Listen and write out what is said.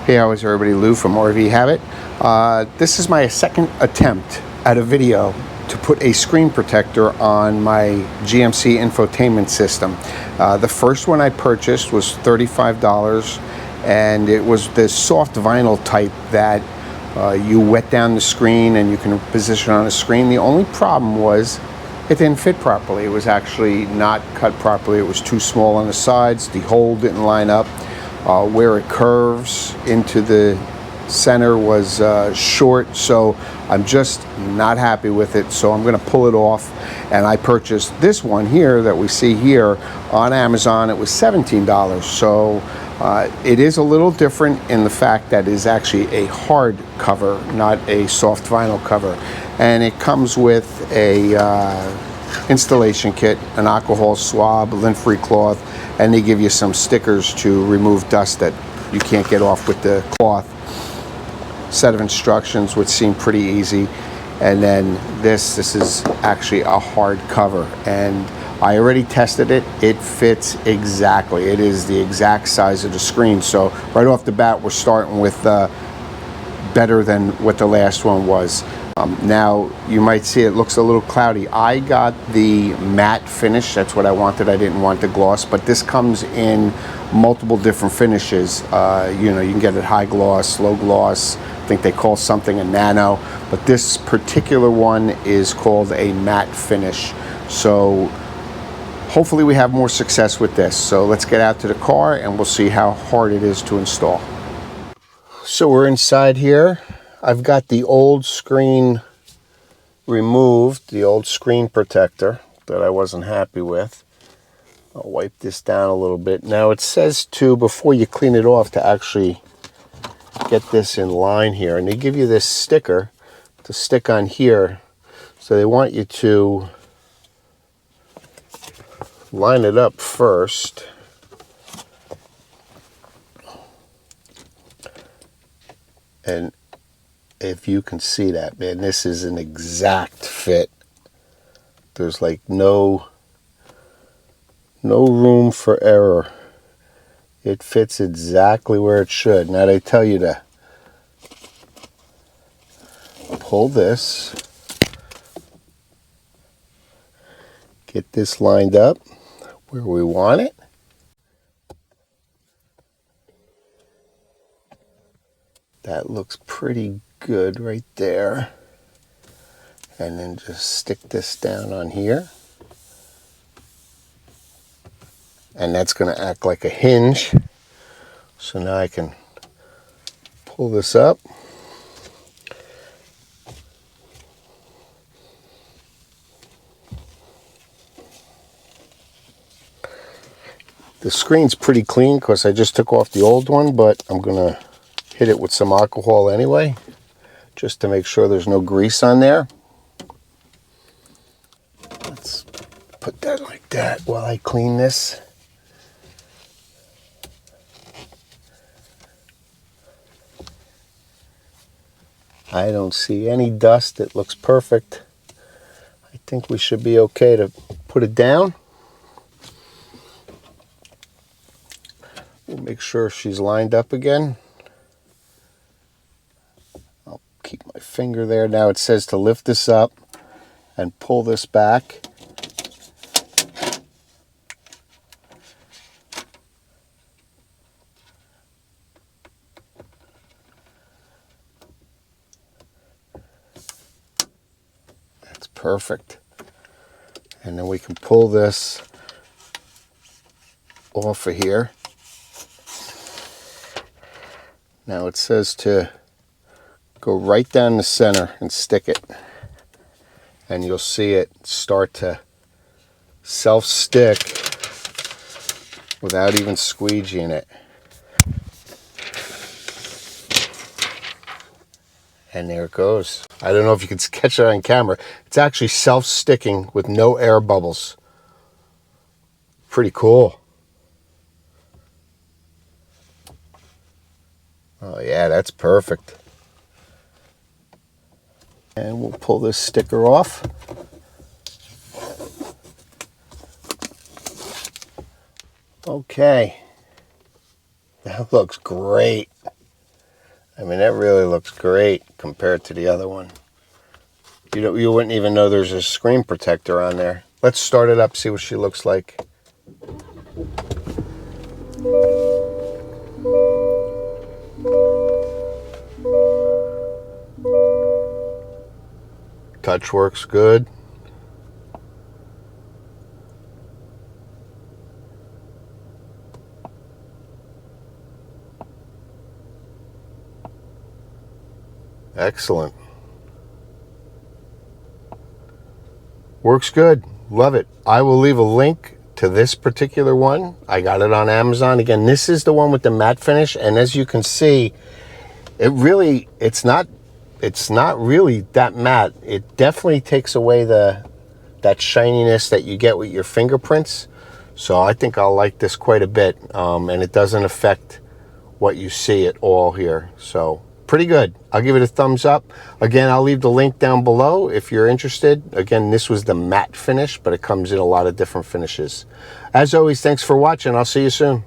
Hey, how is everybody? Lou from RV Habit. This is my second attempt at a video to put a screen protector on my GMC infotainment system. The first one I purchased was $35, and it was this soft vinyl type that you wet down the screen and you can position on a screen. The only problem was it didn't fit properly. It was actually not cut properly. It was too small on the sides. The hole didn't line up. Where it curves into the center was short, so I'm just not happy with it. So I'm going to pull it off, and I purchased this one here that we see here on Amazon. It was $17. So it is a little different in the fact that it is actually a hard cover, not a soft vinyl cover, and it comes with a installation kit, an alcohol swab, lint-free cloth, and they give you some stickers to remove dust that you can't get off with the cloth. Set of instructions which seem pretty easy, and then this is actually a hard cover, and I already tested it. It fits exactly. It is the exact size of the screen, so right off the bat we're starting with better than what the last one was. Now you might see it looks a little cloudy. I got the matte finish. That's what I wanted. I didn't want the gloss, but this comes in multiple different finishes. You know, you can get it high gloss, low gloss. I think they call something a nano, but this particular one is called a matte finish. So hopefully we have more success with this. So let's get out to the car and we'll see how hard it is to install. So we're inside here. I've got the old screen removed, the old screen protector that I wasn't happy with. I'll wipe this down a little bit. Now it says to, before you clean it off, to actually get this in line here. And they give you this sticker to stick on here. So they want you to line it up first. And if you can see that, man, this is an exact fit. There's like no room for error. It fits exactly where it should. Now they tell you to pull this, get this lined up where we want it. That looks pretty good right there. And then just stick this down on here. And that's going to act like a hinge. So now I can pull this up. The screen's pretty clean because I just took off the old one, but I'm going to hit it with some alcohol anyway, just to make sure there's no grease on there. Let's put that like that while I clean this. I don't see any dust. It looks perfect. I think we should be okay to put it down. We'll make sure she's lined up again. I'll keep my finger there. Now it says to lift this up and pull this back. That's perfect. And then we can pull this off of here. Now it says to go right down the center and stick it. And you'll see it start to self-stick without even squeegeeing it. And there it goes. I don't know if you can catch it on camera. It's actually self-sticking with no air bubbles. Pretty cool. Oh yeah, that's perfect. And we'll pull this sticker off. Okay. That looks great. I mean, that really looks great compared to the other one. You wouldn't even know there's a screen protector on there. Let's start it up, see what she looks like. Touch works good. Excellent. Works good. Love it. I will leave a link to this particular one. I got it on Amazon. Again, this is the one with the matte finish, and as you can see, it's not really that matte. It definitely takes away that shininess that you get with your fingerprints. So I think I'll like this quite a bit, and it doesn't affect what you see at all here. So pretty good. I'll give it a thumbs up. Again, I'll leave the link down below if you're interested. Again, this was the matte finish, but it comes in a lot of different finishes. As always, thanks for watching. I'll see you soon.